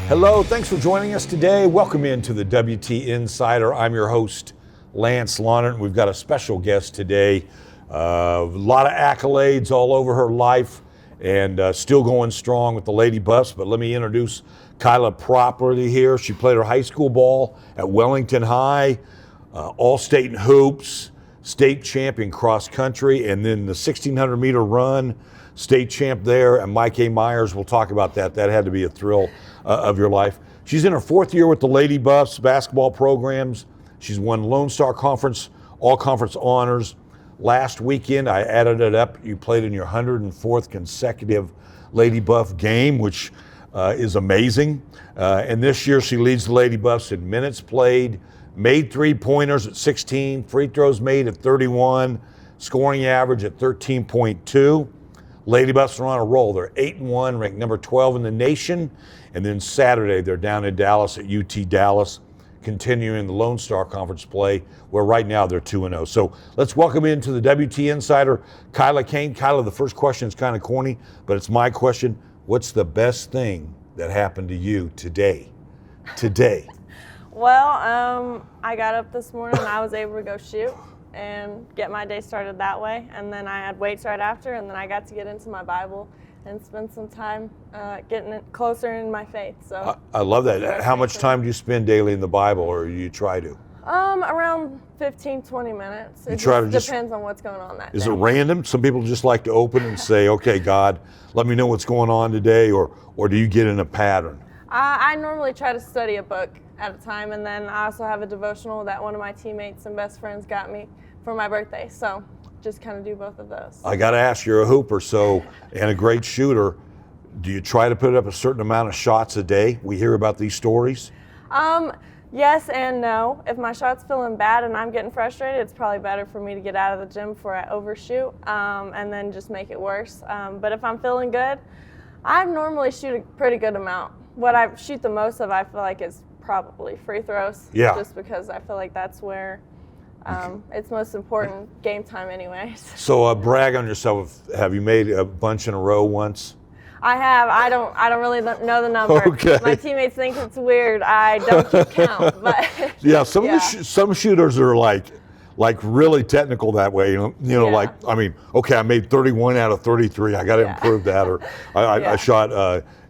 Hello, thanks for joining us today. Welcome into the WT Insider. I'm your host, Lance Lahnert. We've got a special guest today. A lot of accolades all over her life and still going strong with the Lady Buffs. But let me introduce Kyla properly here. She played her high school ball at Wellington High, all-state in hoops, state champ in cross country, and then the 1,600 meter run, state champ there. And Mike A. Myers will talk about that. That had to be a thrill of your life. She's in her fourth year with the Lady Buffs basketball programs. She's won Lone Star Conference, all conference honors. Last weekend, I added it up, you played in your 104th consecutive Lady Buff game, which is amazing. And this year she leads the Lady Buffs in minutes played, made three-pointers at 16, free throws made at 31, scoring average at 13.2. Lady Buffs are on a roll. They're 8-1, ranked number 12 in the nation. And then Saturday, they're down in Dallas at UT Dallas, continuing the Lone Star Conference play, where right now they're 2-0. So let's welcome into the WT Insider, Kyla Kane. Kyla, the first question is kind of corny, but it's my question. What's the best thing that happened to you today? Well, I got up this morning and I was able to go shoot and get my day started that way. And then I had weights right after, and then I got to get into my Bible and spend some time getting it closer in my faith. So I love that. How much time do you spend daily in the Bible, or you try to? Around 15, 20 minutes. It depends on what's going on that day. Is it random? Some people just like to open and say, okay, God, let me know what's going on today, or do you get in a pattern? I normally try to study a book at a time, and then I also have a devotional that one of my teammates and best friends got me for my birthday. So just kind of do both of those. I got to ask, you're a hooper and a great shooter. Do you try to put up a certain amount of shots a day? We hear about these stories. Yes and no. If my shot's feeling bad and I'm getting frustrated, it's probably better for me to get out of the gym before I overshoot and then just make it worse. But if I'm feeling good, I normally shoot a pretty good amount. What I shoot the most of, I feel like, is probably free throws. Yeah. Just because I feel like that's where it's most important game time anyways. So brag on yourself. Have you made a bunch in a row once? I have. I don't really know the number. Okay. My teammates think it's weird. I don't keep count. But yeah, some shooters are like really technical that way. Yeah. I made 31 out of 33. I got to improve that. Or I shot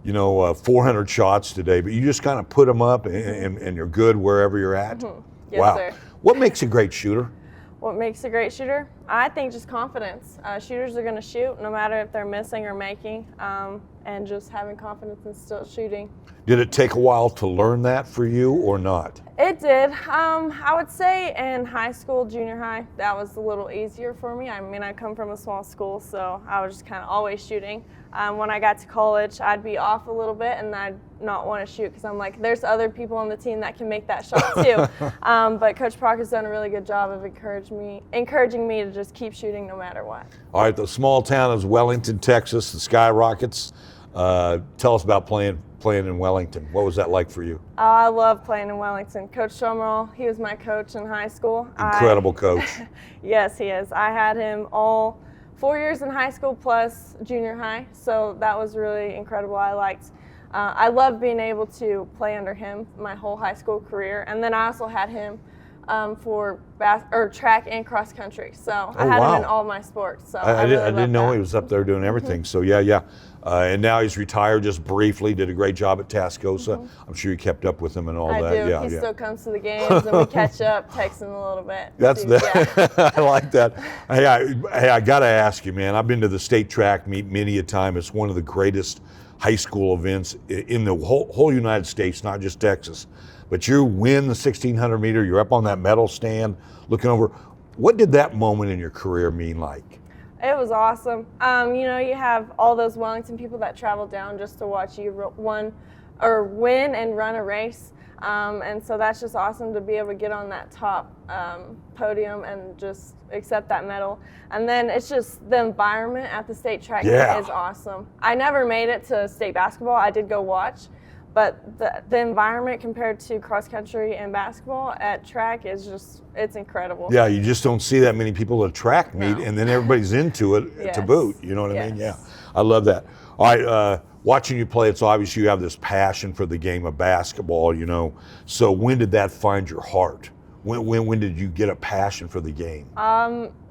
400 shots today. But you just kind of put them up and you're good wherever you're at. Mm-hmm. Yes, wow. Sir. What makes a great shooter? What makes a great shooter? I think just confidence. Shooters are going to shoot no matter if they're missing or making, and just having confidence and still shooting. Did it take a while to learn that for you or not? It did. I would say in high school, junior high, that was a little easier for me. I mean, I come from a small school, so I was just kind of always shooting. When I got to college, I'd be off a little bit and I'd not want to shoot because I'm like, there's other people on the team that can make that shot too. But Coach Proctor's done a really good job of encouraging me to just keep shooting no matter what. All right, the small town of Wellington, Texas, the Skyrockets. Tell us about playing in Wellington. What was that like for you? Oh, I love playing in Wellington. Coach Summerall, he was my coach in high school. Incredible coach. Yes, he is. I had him all 4 years in high school plus junior high, so that was really incredible. I loved being able to play under him my whole high school career, and then I also had him for track and cross country. So I had him in all my sports. So I didn't know he was up there doing everything. So yeah. And now he's retired just briefly, did a great job at Tascosa. I'm sure you kept up with him and all that. I do. Yeah, he still comes to the games and we catch up, text him a little bit. That's that. Yeah. I like that. Hey, I got to ask you, man, I've been to the state track meet many a time. It's one of the greatest high school events in the whole United States, not just Texas. But you win the 1,600 meter, you're up on that medal stand looking over. What did that moment in your career mean like? It was awesome. You have all those Wellington people that travel down just to watch you win and run a race. And so that's just awesome to be able to get on that top podium and just accept that medal. And then it's just the environment at the state track meet is awesome. I never made it to state basketball. I did go watch. But the environment compared to cross country and basketball at track is it's incredible. Yeah, you just don't see that many people at track meet, and then everybody's into it to boot. You know what I mean? Yeah, I love that. All right, watching you play, it's obvious you have this passion for the game of basketball, you know. So when did that find your heart? When did you get a passion for the game?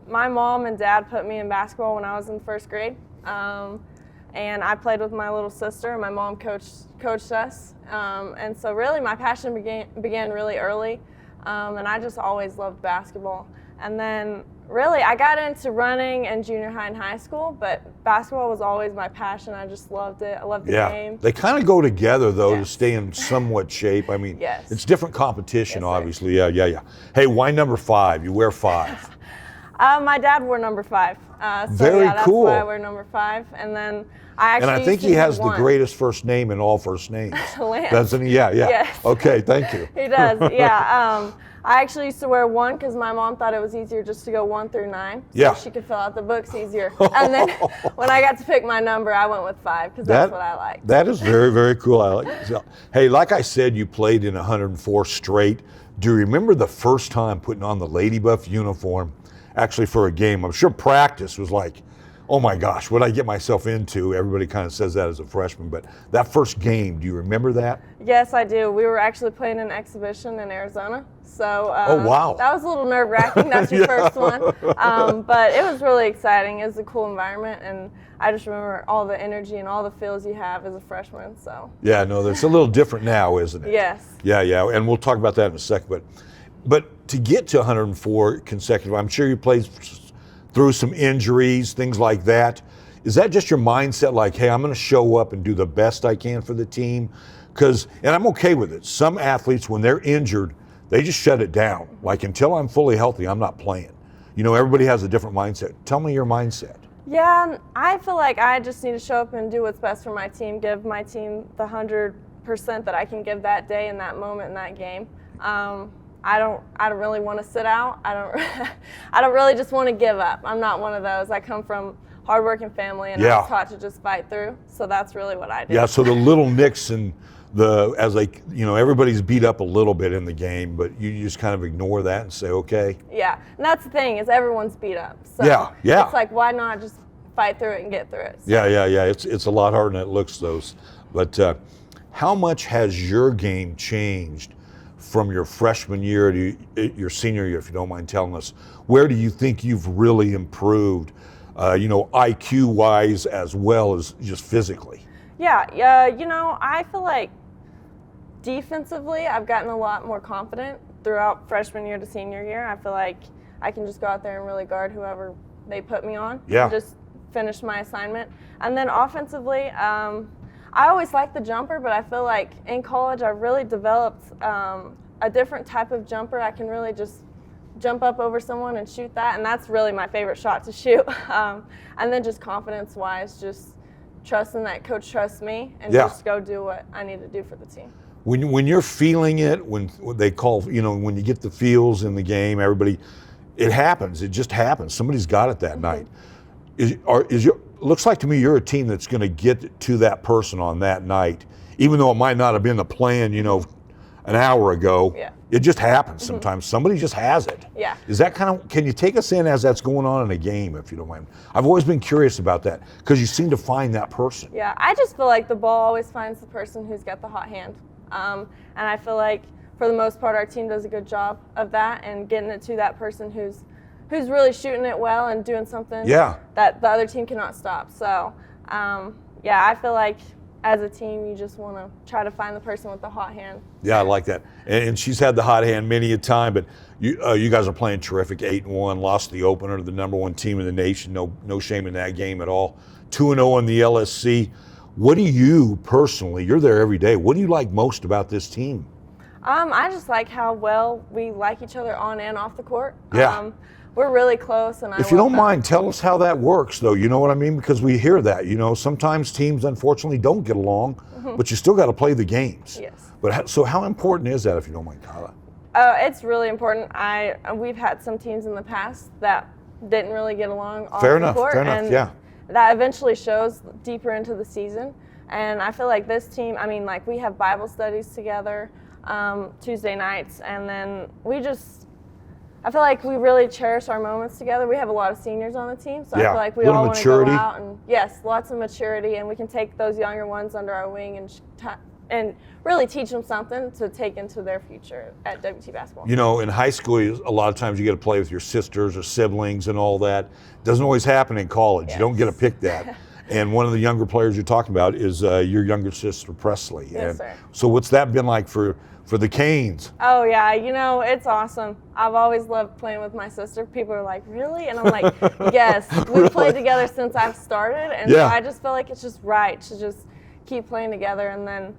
My mom and dad put me in basketball when I was in first grade. And I played with my little sister. My mom coached us. And so really my passion began really early. And I just always loved basketball. And then really I got into running in junior high and high school, but basketball was always my passion. I just loved it. I loved the game. They kind of go together though, Yes. to stay in somewhat shape. I mean, Yes. it's different competition, Yes, sir. obviously. Yeah. Hey, why number 5? You wear 5. My dad wore number 5. So Very yeah, that's cool. why I wear number 5 . And then I actually And I think used he to has do the 1. greatest first name in all first names. Lance. Doesn't he? Yeah. Yes. Okay, thank you. He does, yeah. I actually used to wear 1 because my mom thought it was easier just to go 1 through 9. So Yeah. she could fill out the books easier. And then when I got to pick my number, I went with 5 because that's what I liked. That is very, very cool. I like it. Hey, like I said, you played in 104 straight. Do you remember the first time putting on the Lady Buff uniform, actually for a game? I'm sure practice was like, oh my gosh, what did I get myself into? Everybody kind of says that as a freshman, but that first game, do you remember that? Yes, I do. We were actually playing an exhibition in Arizona. So Oh, wow. that was a little nerve-wracking. That's your first one. But it was really exciting. It was a cool environment, and I just remember all the energy and all the feels you have as a freshman. So Yeah, no, it's a little different now, isn't it? yes. Yeah, and we'll talk about that in a second. But to get to 104 consecutive, I'm sure you played through some injuries, things like that. Is that just your mindset, like, hey, I'm going to show up and do the best I can for the team? And I'm okay with it. Some athletes, when they're injured, they just shut it down. Like, until I'm fully healthy, I'm not playing. You know, everybody has a different mindset. Tell me your mindset. Yeah, I feel like I just need to show up and do what's best for my team, give my team the 100% that I can give that day in that moment in that game. I don't really want to sit out. I don't really just want to give up. I'm not one of those. I come from hardworking family, and I was taught to just fight through. So that's really what I do. Yeah, so the little nicks and everybody's beat up a little bit in the game, but you just kind of ignore that and say, okay. Yeah, and that's the thing, is everyone's beat up. So Yeah. it's like, why not just fight through it and get through it? So. Yeah. It's a lot harder than it looks, those. But how much has your game changed from your freshman year to your senior year, if you don't mind telling us? Where do you think you've really improved, IQ-wise as well as just physically? Yeah, I feel like defensively I've gotten a lot more confident throughout freshman year to senior year. I feel like I can just go out there and really guard whoever they put me on. Yeah. And just finish my assignment. And then offensively, I always liked the jumper, but I feel like in college I really developed a different type of jumper. I can really just jump up over someone and shoot that, and that's really my favorite shot to shoot. And then just confidence-wise, just trusting that coach trusts me and just go do what I need to do for the team. When you're feeling it, when they call, when you get the feels in the game, everybody, it happens. It just happens. Somebody's got it that night. Looks like to me you're a team that's going to get to that person on that night, even though it might not have been the plan, an hour ago. Yeah. It just happens sometimes. Somebody just has it. Yeah. Is that can you take us in as that's going on in a game, if you don't mind? I've always been curious about that because you seem to find that person. Yeah, I just feel like the ball always finds the person who's got the hot hand. And I feel like for the most part our team does a good job of that and getting it to that person who's really shooting it well and doing something that the other team cannot stop. So, I feel like as a team, you just want to try to find the person with the hot hand. Yeah, I like that. And she's had the hot hand many a time, but you guys are playing terrific. 8-1, lost the opener to the number 1 team in the nation. No shame in that game at all. 2-0 in the LSC. What do you personally, you're there every day, what do you like most about this team? I just like how well we like each other on and off the court. Yeah. We're really close, and if you don't mind, tell us how that works, though. You know what I mean? Because we hear that. Sometimes teams, unfortunately, don't get along, but you still got to play the games. Yes. But so how important is that, if you don't mind, Kyla? It's really important. We've had some teams in the past that didn't really get along off Fair the enough, court. fair enough, and yeah. That eventually shows deeper into the season. And I feel like this team, we have Bible studies together Tuesday nights, and then I feel like we really cherish our moments together. We have a lot of seniors on the team, so I feel like we little all want to go maturity. out and yes, lots of maturity, and we can take those younger ones under our wing and really teach them something to take into their future at WT basketball. You know, in high school, a lot of times you get to play with your sisters or siblings and all that. Doesn't always happen in college. Yes. You don't get to pick that. And one of the younger players you're talking about is your younger sister, Presley. Yes, and sir. So what's that been like for the Canes? Oh yeah, you know, it's awesome. I've always loved playing with my sister. People are like, really? And I'm like, yes. We've played together since I've started, and so I just feel like it's just right to just keep playing together, and then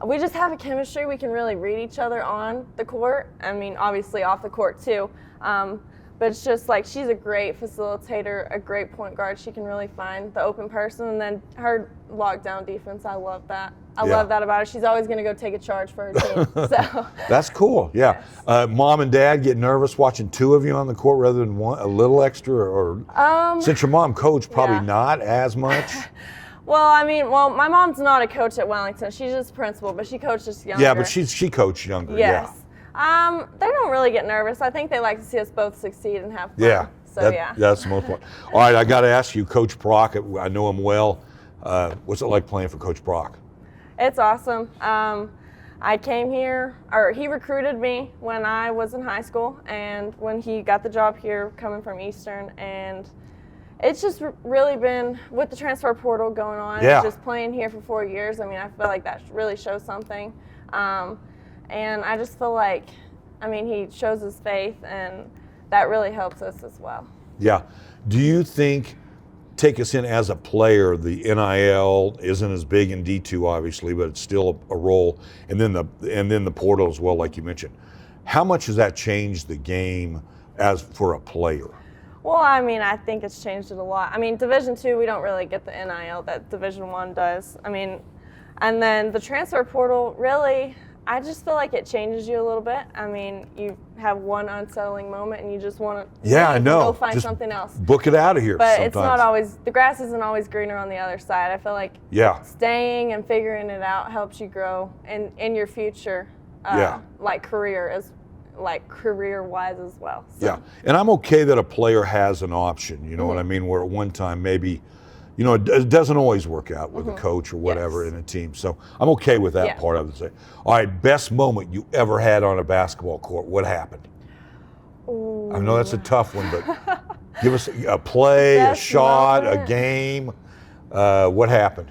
we just have a chemistry. We can really read each other on the court. I mean, obviously off the court too. But it's just like she's a great facilitator, a great point guard. She can really find the open person, and then her lockdown defense, I love that. I love that about her. She's always going to go take a charge for her team. So That's cool, yeah. Yes. Mom and Dad get nervous watching two of you on the court rather than one, a little extra? Or since your mom coached, probably not as much? Well, I mean, my mom's not a coach at Wellington. She's just principal, but she coaches younger. Yeah, but she coached younger, Yes. They don't really get nervous. I think they like to see us both succeed and have fun. Yeah. So, That's the most important. All right, I got to ask you, Coach Brock, I know him well. What's it like playing for Coach Brock? It's awesome. I came here, or he recruited me when I was in high school, and when he got the job here coming from Eastern, and it's just really been, with the transfer portal going on, just playing here for 4 years, I mean, I feel like that really shows something. And I just feel like, I mean, he shows his faith, and that really helps us as well. Yeah. Do you think, take us in as a player, the NIL isn't as big in D2 obviously, but it's still a role, and then the portal as well, like you mentioned. How much has that changed the game as for a player? Well, I mean, I think it's changed it a lot. I mean, Division II, we don't really get the NIL that Division I does. I mean, and then the transfer portal, really, I just feel like it changes you a little bit. I mean, you have one unsettling moment and you just want to go find something else. Book it out of here. But sometimes. It's not always, the grass isn't always greener on the other side. I feel like staying and figuring it out helps you grow in your future, like career-wise as well. So. Yeah, and I'm okay that a player has an option, you know what I mean, where at one time maybe, you know, it doesn't always work out with a coach or whatever in a team. So I'm okay with that part of it. All right, best moment you ever had on a basketball court. What happened? Ooh. I know that's a tough one, but give us a play, a shot, a game. What happened?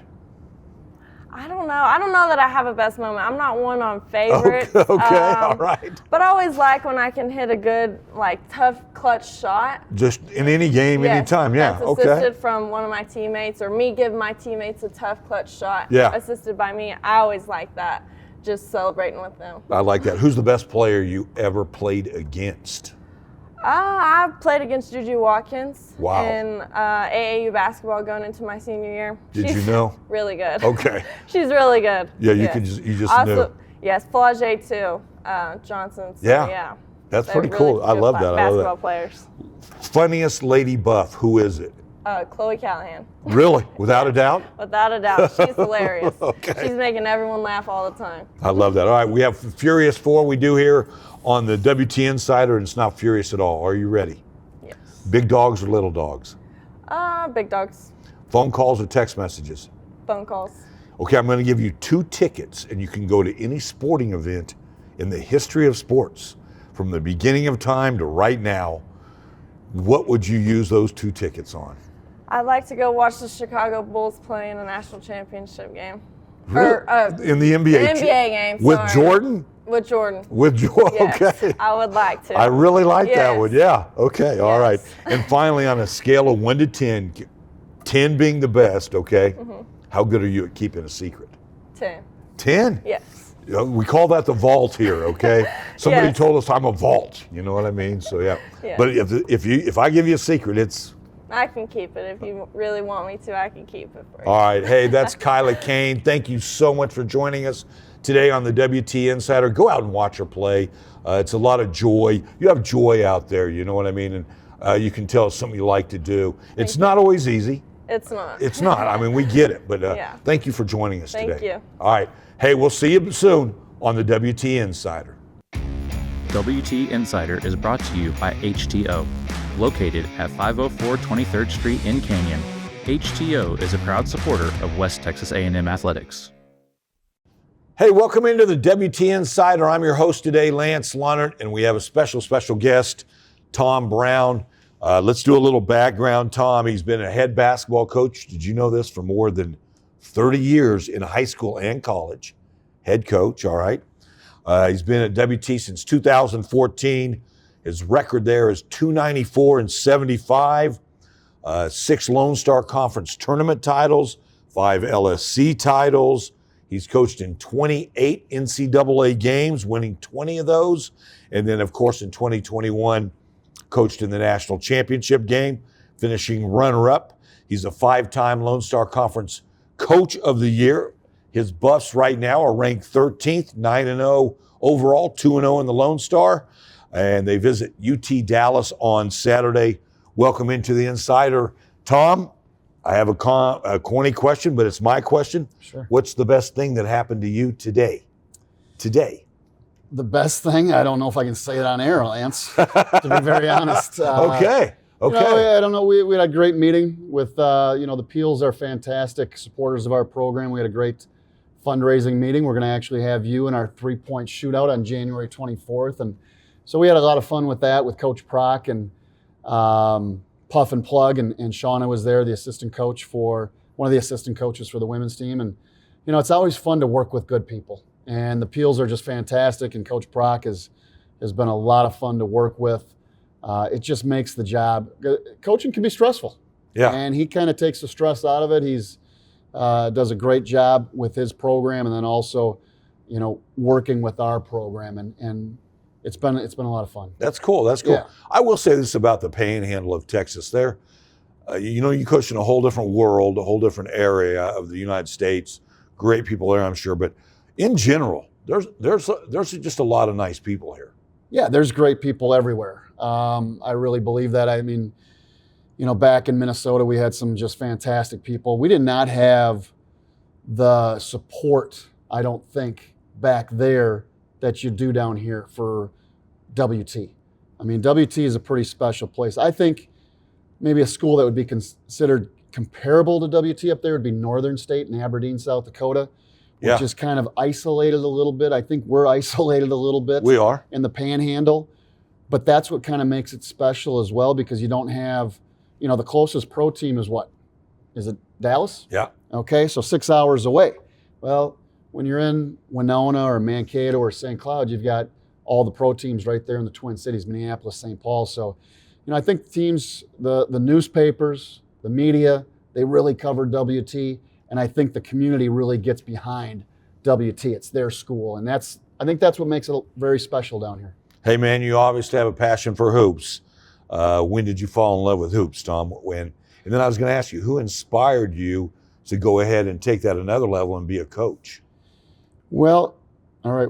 I don't know. I don't know that I have a best moment. I'm not one on favorites. Okay, all right. But I always like when I can hit a good, like, tough, clutch shot. Just in any game, anytime, That's assisted from one of my teammates, or me giving my teammates a tough, clutch shot assisted by me. I always like that, just celebrating with them. I like that. Who's the best player you ever played against? I played against Juju Watkins Wow. in AAU basketball going into my senior year. She's you know? Really good. Okay. She's really good. Yeah, you just also, knew. Yes, Flage too, Johnson. So, yeah. That's They're pretty really cool. I love that. Basketball players. Funniest lady buff, who is it? Chloe Callahan. Really? Without a doubt? Without a doubt. She's hilarious. Okay. She's making everyone laugh all the time. I love that. All right, we have Furious 4 we do here on the WT Insider, and it's not furious at all. Are you ready? Yes. Big dogs or little dogs? Big dogs. Phone calls or text messages? Phone calls. Okay, I'm going to give you 2 tickets, and you can go to any sporting event in the history of sports, from the beginning of time to right now. What would you use those 2 tickets on? I'd like to go watch the Chicago Bulls play in a national championship game. Really? In the NBA? The NBA game. With Jordan? With Jordan. With Jordan, Yes, okay. I would like to. I really like that Yes. one, yeah. Okay, all right. Yes. And finally, on a scale of 1 to 10, 10 being the best, okay, how good are you at keeping a secret? 10. 10? Yes. You know, we call that the vault here, okay? Somebody Yes. told us I'm a vault, you know what I mean? So, yeah. Yeah. But if I give you a secret, it's... I can keep it. If you really want me to, I can keep it for you. All right. Hey, that's Kyla Kane. Thank you so much for joining us today on the WT Insider. Go out and watch her play. It's a lot of joy. You have joy out there, you know what I mean? And you can tell it's something you like to do. It's not always easy. It's not. It's not. I mean, we get it. But thank you for joining us today. Thank you. All right. Hey, we'll see you soon on the WT Insider. WT Insider is brought to you by HTeaO. Located at 504 23rd Street in Canyon, HTeaO is a proud supporter of West Texas A&M Athletics. Hey, welcome into the WT Insider. I'm your host today, Lance Lahnert, and we have a special guest, Tom Brown. Let's do a little background. Tom, he's been a head basketball coach. Did you know this? For more than 30 years in high school and college. Head coach, all right. He's been at WT since 2014. His record there is 294-75, 6 Lone Star Conference tournament titles, 5 LSC titles. He's coached in 28 NCAA games, winning 20 of those. And then, of course, in 2021, coached in the national championship game, finishing runner-up. He's a 5-time Lone Star Conference Coach of the Year. His Buffs right now are ranked 13th, 9-0 overall, 2-0 in the Lone Star. And they visit UT Dallas on Saturday. Welcome into the Insider. Tom, I have a corny question, but it's my question. Sure. What's the best thing that happened to you today? Today. The best thing? I don't know if I can say it on air, Lance, to be very honest. Okay. You know, I don't know. We had a great meeting with, the Peels are fantastic supporters of our program. We had a great fundraising meeting. We're going to actually have you in our 3-point shootout on January 24th. And so we had a lot of fun with that with Coach Prock and Puff and Plug. And Shauna was there, one of the assistant coaches for the women's team. And, it's always fun to work with good people. And the Peels are just fantastic. And Coach Prock has been a lot of fun to work with. It just makes the job. Coaching can be stressful. Yeah. And he kind of takes the stress out of it. He's does a great job with his program, and then also, working with our program, and it's been a lot of fun. That's cool. Yeah. I will say this about the Panhandle of Texas. There, you coach in a whole different world, a whole different area of the United States. Great people there, I'm sure, but in general, there's just a lot of nice people here. Yeah, there's great people everywhere. I really believe that. I mean, back in Minnesota, we had some just fantastic people. We did not have the support, I don't think, back there that you do down here for WT. I mean, WT is a pretty special place. I think maybe a school that would be considered comparable to WT up there would be Northern State in Aberdeen, South Dakota, which is kind of isolated a little bit. I think we're isolated a little bit. We are. In the Panhandle. But that's what kind of makes it special as well, because you don't have, the closest pro team is what? Is it Dallas? Yeah. Okay, so 6 hours away. Well, when you're in Winona or Mankato or St. Cloud, you've got all the pro teams right there in the Twin Cities, Minneapolis, St. Paul. So, I think teams, the newspapers, the media, they really cover WT, and I think the community really gets behind WT. It's their school, and I think that's what makes it very special down here. Hey, man, you obviously have a passion for hoops. When did you fall in love with hoops, Tom? When? And then I was going to ask you, who inspired you to go ahead and take that another level and be a coach? Well, all right.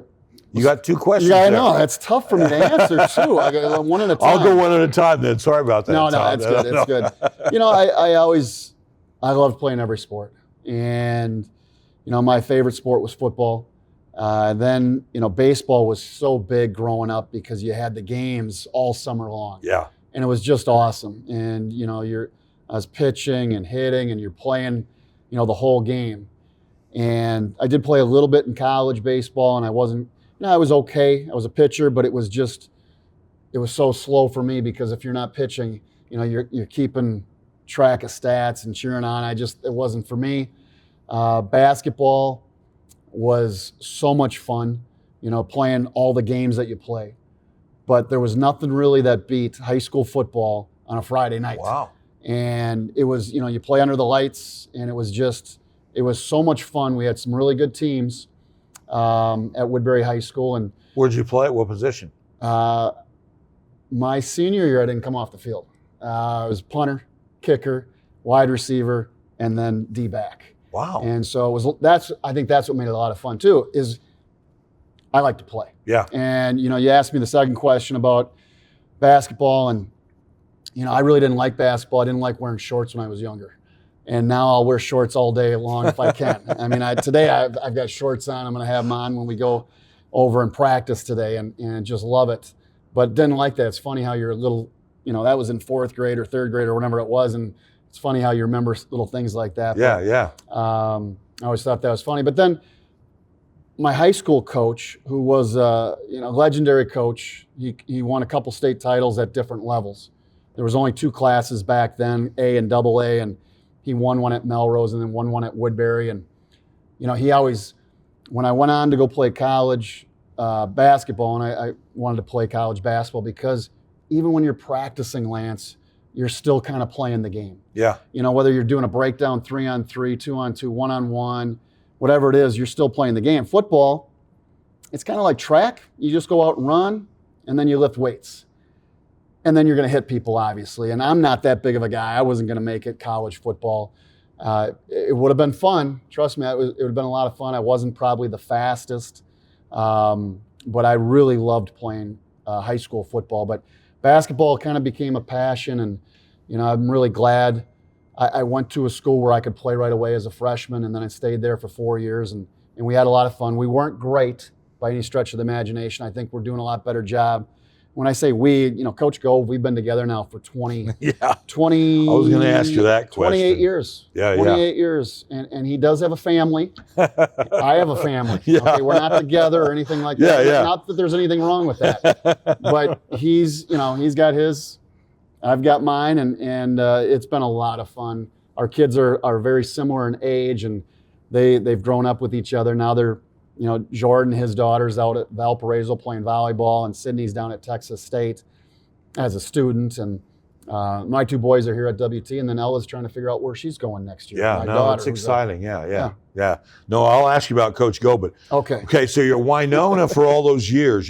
You got 2 questions. Yeah, I there. know. That's tough for me to answer, too. I got one at a time. I'll go one at a time then. Sorry about that, No, Tom. it's good. It's good. I loved playing every sport. And, my favorite sport was football. Then, baseball was so big growing up because you had the games all summer long. Yeah. And it was just awesome. And, I was pitching and hitting and you're playing, the whole game. And I did play a little bit in college baseball, and I was okay. I was a pitcher, but it was so slow for me because if you're not pitching, you're keeping track of stats and cheering on. It wasn't for me. Basketball was so much fun, playing all the games that you play. But there was nothing really that beat high school football on a Friday night. Wow. And it was, you play under the lights, and it was so much fun. We had some really good teams at Woodbury High School. And where'd you play? What position? My senior year, I didn't come off the field. I was punter, kicker, wide receiver, and then D-back. Wow. And so I think that's what made it a lot of fun too, is I like to play. Yeah. And, you asked me the second question about basketball, and, I really didn't like basketball. I didn't like wearing shorts when I was younger. And now I'll wear shorts all day long if I can. I mean, today I've got shorts on. I'm going to have them on when we go over in practice today and just love it. But didn't like that. It's funny how you're a little, that was in 4th grade or 3rd grade or whatever it was. And it's funny how you remember little things like that. Yeah, but, yeah. I always thought that was funny. But then my high school coach, who was a legendary coach, he won a couple state titles at different levels. There was only 2 classes back then, A and AA, and he won one at Melrose and then won one at Woodbury. And he always, when I went on to go play college basketball, and I wanted to play college basketball because even when you're practicing, Lance, you're still kind of playing the game. Yeah. Whether you're doing a breakdown 3-on-3, 2-on-2, 1-on-1, whatever it is, you're still playing the game. Football, it's kind of like track. You just go out and run, and then you lift weights. And then you're going to hit people, obviously. And I'm not that big of a guy. I wasn't going to make it college football. It would have been fun. Trust me, it would have been a lot of fun. I wasn't probably the fastest, but I really loved playing high school football. But basketball kind of became a passion, and I'm really glad I went to a school where I could play right away as a freshman, and then I stayed there for 4 years, and we had a lot of fun. We weren't great by any stretch of the imagination. I think we're doing a lot better job. When I say we, Coach Gove, we've been together now for 20. Yeah. 20. I was going to ask you that question. 28 years. Yeah, 28 years. And he does have a family. I have a family. Yeah. Okay, we're not together or anything like Yeah, that. yeah. Not that there's anything wrong with that. But he's got his, I've got mine, and it's been a lot of fun. Our kids are very similar in age, and they've grown up with each other. Now they're, Jordan, his daughter's out at Valparaiso playing volleyball, and Sydney's down at Texas State as a student. And my 2 boys are here at WT, and then Ella's trying to figure out where she's going next year. Yeah, My no, daughter, it's who's exciting. Yeah. No, I'll ask you about Coach Go, but Okay. so you're Winona for all those years,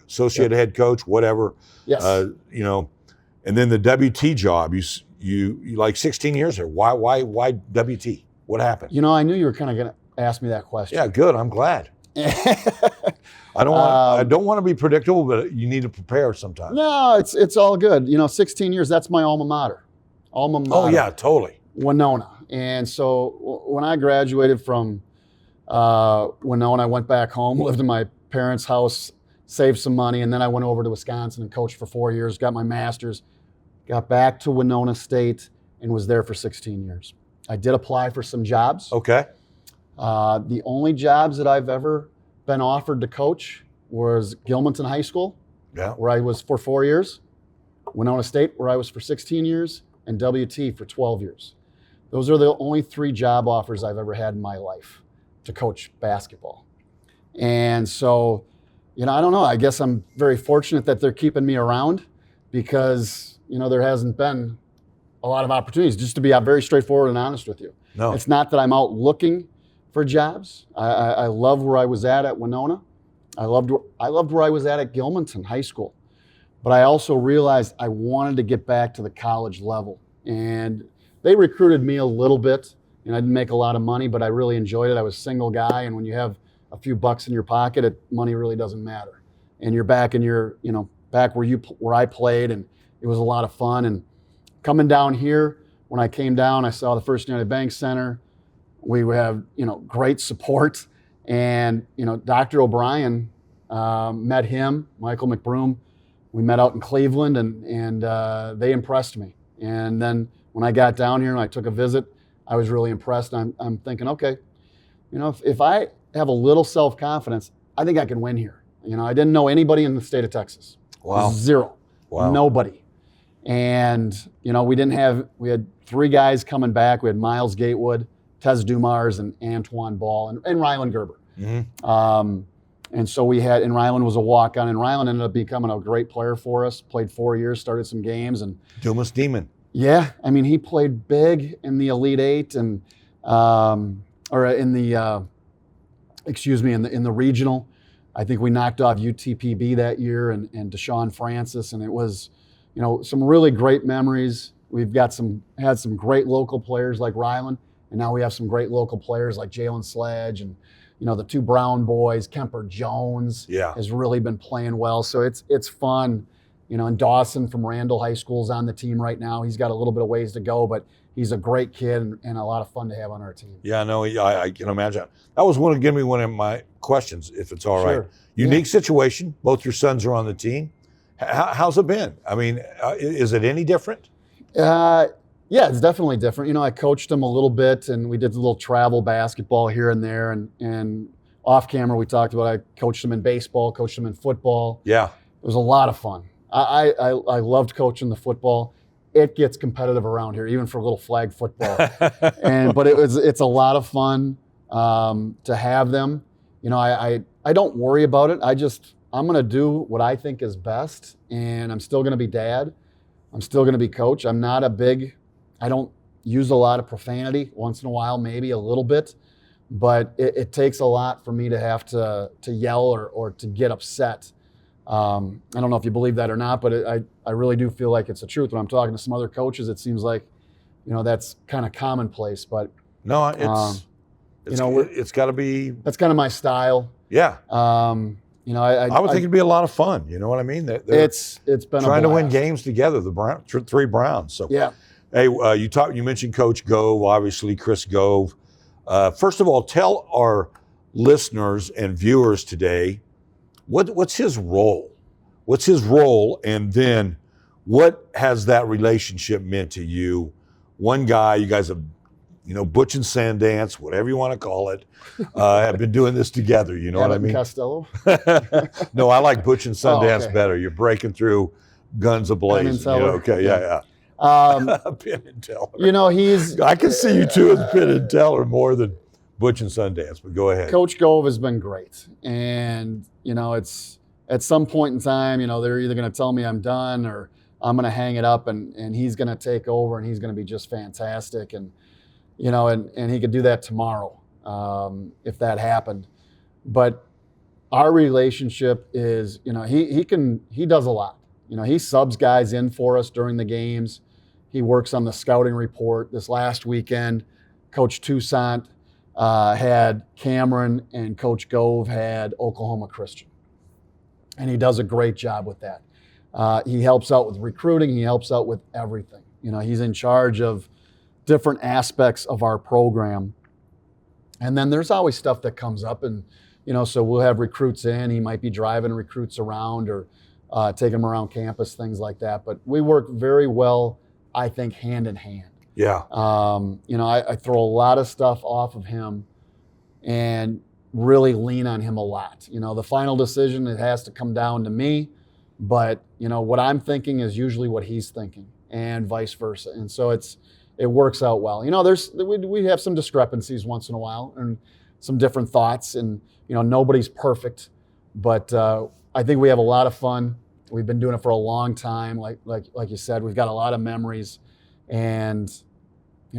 associate head coach, whatever. Yes. And then the WT job, you like 16 years there. Why WT? What happened? I knew you were kind of going to ask me that question. Yeah, good. I'm glad. I don't want to be predictable, but you need to prepare sometimes. No, it's all good. 16 years, that's my alma mater. Alma mater. Oh, yeah, totally. Winona. And so when I graduated from Winona, I went back home, lived in my parents' house, saved some money, and then I went over to Wisconsin and coached for 4 years, got my master's, got back to Winona State, and was there for 16 years. I did apply for some jobs. Okay. The only jobs that I've ever been offered to coach was Gilmanton High School, where I was for 4 years, Winona State, where I was for 16 years, and WT for 12 years. Those are the only 3 job offers I've ever had in my life to coach basketball. And so, I don't know. I guess I'm very fortunate that they're keeping me around because, there hasn't been a lot of opportunities, just to be very straightforward and honest with you. No. It's not that I'm out looking for jobs. I love where I was at Winona. I loved where I was at Gilmanton High School. But I also realized I wanted to get back to the college level. And they recruited me a little bit, and I didn't make a lot of money, but I really enjoyed it. I was a single guy, and when you have a few bucks in your pocket, money really doesn't matter. And you're back in your, back where I played, and it was a lot of fun. And coming down here, when I came down, I saw the First United Bank Center. We have, great support. And, Dr. O'Brien, met him, Michael McBroom. We met out in Cleveland, and they impressed me. And then when I got down here and I took a visit, I was really impressed. I'm thinking, okay, if I have a little self-confidence, I think I can win here. I didn't know anybody in the state of Texas. Wow. 0. Wow. Nobody. And, we had 3 guys coming back. We had Miles Gatewood, Tez Dumars, and Antoine Ball, and Rylan Gerber. Mm-hmm. And so and Rylan was a walk-on, and Rylan ended up becoming a great player for us, played 4 years, started some games. And Dumas Demon. Yeah, he played big in the Elite Eight and, in the regional. I think we knocked off UTPB that year and Deshaun Francis, and it was, some really great memories. We've had some great local players like Rylan, and now we have some great local players like Jalen Sledge and, the 2 Brown boys. Kemper Jones has really been playing well. So it's fun. And Dawson from Randall High School is on the team right now. He's got a little bit of ways to go, but he's a great kid and a lot of fun to have on our team. Yeah, no, I can imagine. That was one of my questions, if it's all right. Sure. Unique situation. Both your sons are on the team. How's it been? I mean, is it any different? Yeah, it's definitely different. I coached them a little bit, and we did a little travel basketball here and there. And off camera, we talked about I coached them in baseball, coached them in football. Yeah. It was a lot of fun. I loved coaching the football. It gets competitive around here, even for little flag football. But it's a lot of fun to have them. I don't worry about it. I'm going to do what I think is best, and I'm still going to be dad. I'm still going to be coach. I don't use a lot of profanity. Once in a while, maybe a little bit, but it takes a lot for me to have to yell or to get upset. I don't know if you believe that or not, but I really do feel like it's the truth. When I'm talking to some other coaches, it seems like, that's kind of commonplace. But no, it's got to be. That's kind of my style. Yeah. I would think it'd be a lot of fun. You know what I mean? It's been trying to a win games together. The three Browns. So yeah. Hey, you mentioned Coach Gove, obviously Chris Gove. First of all, tell our listeners and viewers today. What's his role? What's his role? And then what has that relationship meant to you? One guy, you guys have, Butch and Sundance, whatever you want to call it, have been doing this together. You know what I mean? Costello? No, I like Butch and Sundance okay. better. You're breaking through guns ablaze. Okay, yeah. Penn and Teller. He's. I can see you two as Penn and Teller more than Butch and Sundance, but go ahead. Coach Gove has been great. And, it's at some point in time, they're either going to tell me I'm done or I'm going to hang it up and he's going to take over and he's going to be just fantastic. And, and he could do that tomorrow if that happened. But our relationship is, he does a lot. He subs guys in for us during the games. He works on the scouting report. This last weekend, Coach Toussaint had Cameron and Coach Gove had Oklahoma Christian. And he does a great job with that. He helps out with recruiting. He helps out with everything. He's in charge of different aspects of our program. And then there's always stuff that comes up. And, so we'll have recruits in. He might be driving recruits around or taking them around campus, things like that. But we work very well, I think, hand in hand. Yeah. I throw a lot of stuff off of him and really lean on him a lot. The final decision, it has to come down to me, but what I'm thinking is usually what he's thinking and vice versa. And so it works out well. We have some discrepancies once in a while and some different thoughts and, nobody's perfect, but I think we have a lot of fun. We've been doing it for a long time. Like you said, we've got a lot of memories and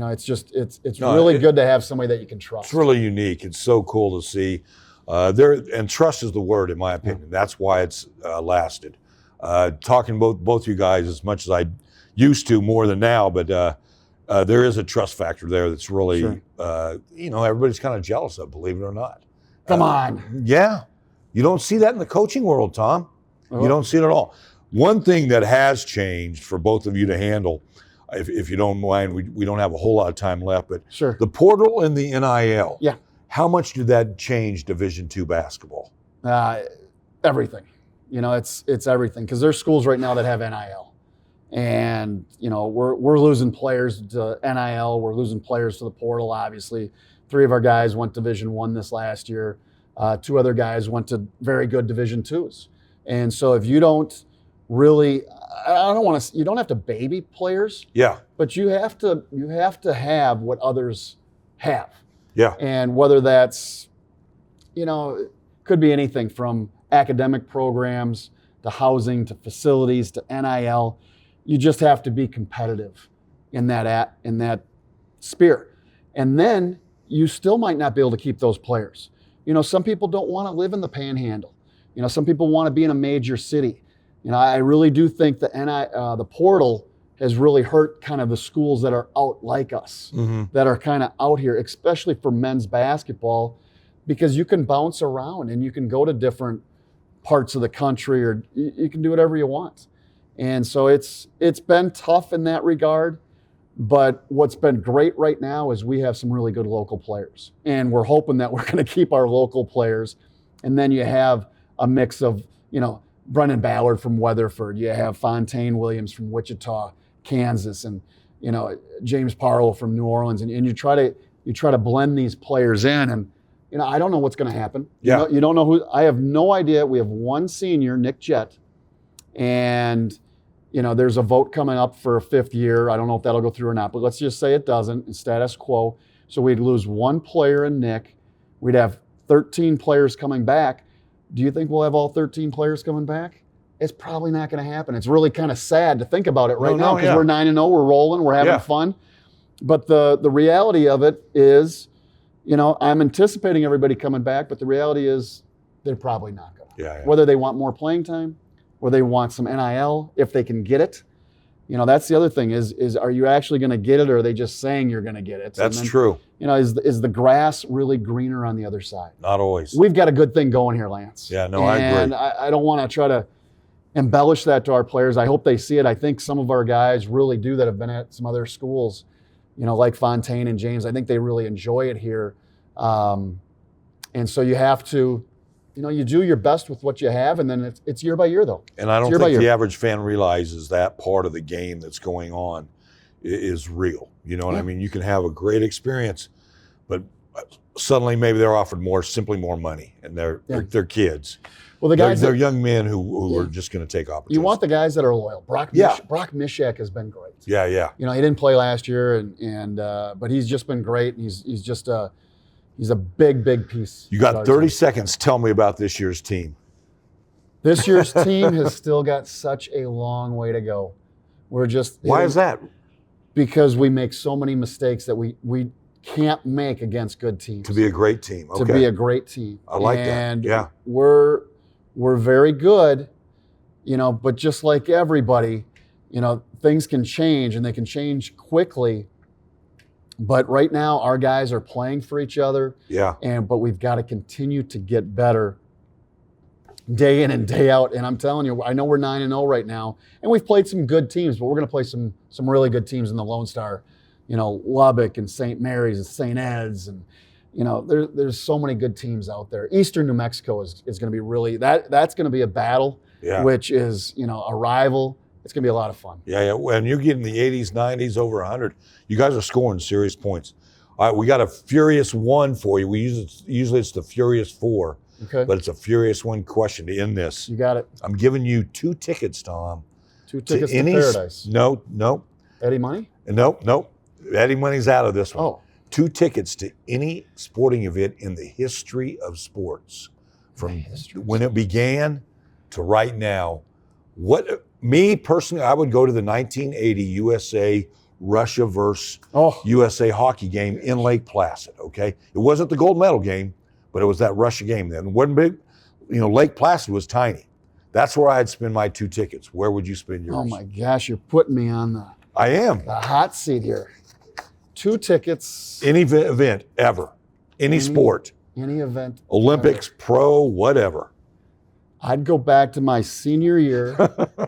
it's really good to have somebody that you can trust. It's really unique. It's so cool to see. And trust is the word, in my opinion. Yeah. That's why it's lasted. Talking both you guys as much as I used to, more than now, but there is a trust factor there that's really, sure. Everybody's kind of jealous of, believe it or not. Come on. Yeah. You don't see that in the coaching world, Tom. Oh. You don't see it at all. One thing that has changed for both of you to handle, if you don't mind, we don't have a whole lot of time left, but sure. The portal and the NIL. Yeah. How much did that change Division II basketball? Everything. It's everything because there's schools right now that have NIL, and we're losing players to NIL. We're losing players to the portal. Obviously, 3 of our guys went Division I this last year. 2 other guys went to very good Division IIs, and so if you don't really, you don't have to baby players. Yeah. But you have to have what others have. Yeah. And whether that's, could be anything from academic programs to housing to facilities to NIL. You just have to be competitive in that sphere. And then you still might not be able to keep those players. Some people don't want to live in the Panhandle. Some people want to be in a major city. I really do think the portal has really hurt kind of the schools that are out like us, mm-hmm. that are kind of out here, especially for men's basketball, because you can bounce around and you can go to different parts of the country or you can do whatever you want. And so it's been tough in that regard. But what's been great right now is we have some really good local players. And we're hoping that we're going to keep our local players. And then you have a mix of, Brendan Ballard from Weatherford. You have Fontaine Williams from Wichita, Kansas, and, James Parlow from New Orleans. And you try to blend these players in. And, I don't know what's going to happen. Yeah. You don't know who. I have no idea. We have one senior, Nick Jett. And there's a vote coming up for a 5th year. I don't know if that'll go through or not, but let's just say it doesn't. It's status quo. So we'd lose one player in Nick. We'd have 13 players coming back. Do you think we'll have all 13 players coming back? It's probably not going to happen. It's really kind of sad to think about it right now because we're 9-0, we're rolling, we're having fun. But the reality of it is, I'm anticipating everybody coming back, but the reality is they're probably not going to. Yeah. Whether they want more playing time, or they want some NIL, if they can get it. That's the other thing is are you actually going to get it, or are they just saying you're going to get it? That's true. Is the grass really greener on the other side? Not always. We've got a good thing going here, Lance. Yeah, no, I agree. And I don't want to try to embellish that to our players. I hope they see it. I think some of our guys really do that have been at some other schools, like Fontaine and James. I think they really enjoy it here. And so you have to, you do your best with what you have, and then it's year by year, though. And I don't think the average fan realizes that part of the game that's going on is real. You know what I mean? You can have a great experience, but suddenly maybe they're offered simply more money, and they're kids. Well, the guys they're young men who are just going to take opportunities. You want the guys that are loyal. Brock Mishak has been great. Yeah. He didn't play last year, but he's just been great. And he's just he's a big piece. You got 30 seconds. Tell me about this year's team. This year's team has still got such a long way to go. Why is that? Because we make so many mistakes that we can't make against good teams. To be a great team. Okay. To be a great team. I like and that. Yeah. We're very good, but just like everybody, things can change, and they can change quickly. But right now, our guys are playing for each other. Yeah. But we've got to continue to get better day in and day out. And I'm telling you, I know we're 9-0 right now, and we've played some good teams, but we're going to play some really good teams in the Lone Star. Lubbock and St. Mary's and St. Ed's, and there's so many good teams out there. Eastern New Mexico is going to be really that's going to be a battle, which is a rival. It's going to be a lot of fun. Yeah. When you get in the 80s, 90s, over 100, you guys are scoring serious points. All right, we got a Furious 1 for you. Usually it's the Furious 4, but it's a Furious 1 question to end this. You got it. I'm giving you 2 tickets, Tom. 2 tickets to paradise. No. Eddie Money? No. Eddie Money's out of this one. Oh. 2 tickets to any sporting event in the history of sports, from when it began to right now. Me personally, I would go to the 1980 USA Russia versus USA hockey game in Lake Placid. Okay, it wasn't the gold medal game, but it was that Russia game then. It wasn't big. Lake Placid was tiny. That's where I'd spend my 2 tickets. Where would you spend yours? Oh my gosh, you're putting me on the hot seat here. 2 tickets. Any event ever, any sport, any event, Olympics, pro, whatever. I'd go back to my senior year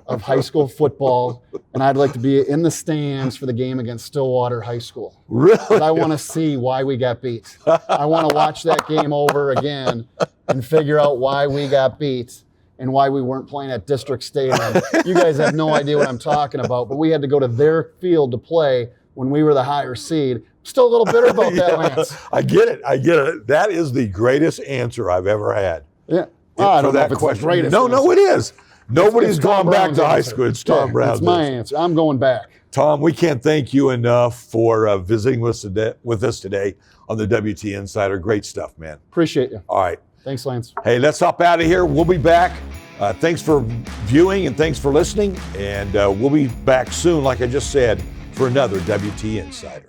of high school football, and I'd like to be in the stands for the game against Stillwater High School. Really? But I want to see why we got beat. I want to watch that game over again and figure out why we got beat and why we weren't playing at District Stadium. You guys have no idea what I'm talking about, but we had to go to their field to play when we were the higher seed. Still a little bitter about that, Lance. I get it. That is the greatest answer I've ever had. Yeah. I don't know if it's the greatest answer. No, it is. Nobody's it's gone Tom back Brown's to high answer. school. It's Tom Brown's That's my answer. I'm going back. Tom, we can't thank you enough for visiting with us today on the WT Insider. Great stuff, man. Appreciate you. All right. Thanks, Lance. Hey, let's hop out of here. We'll be back. Thanks for viewing and thanks for listening. And we'll be back soon, like I just said, for another WT Insider.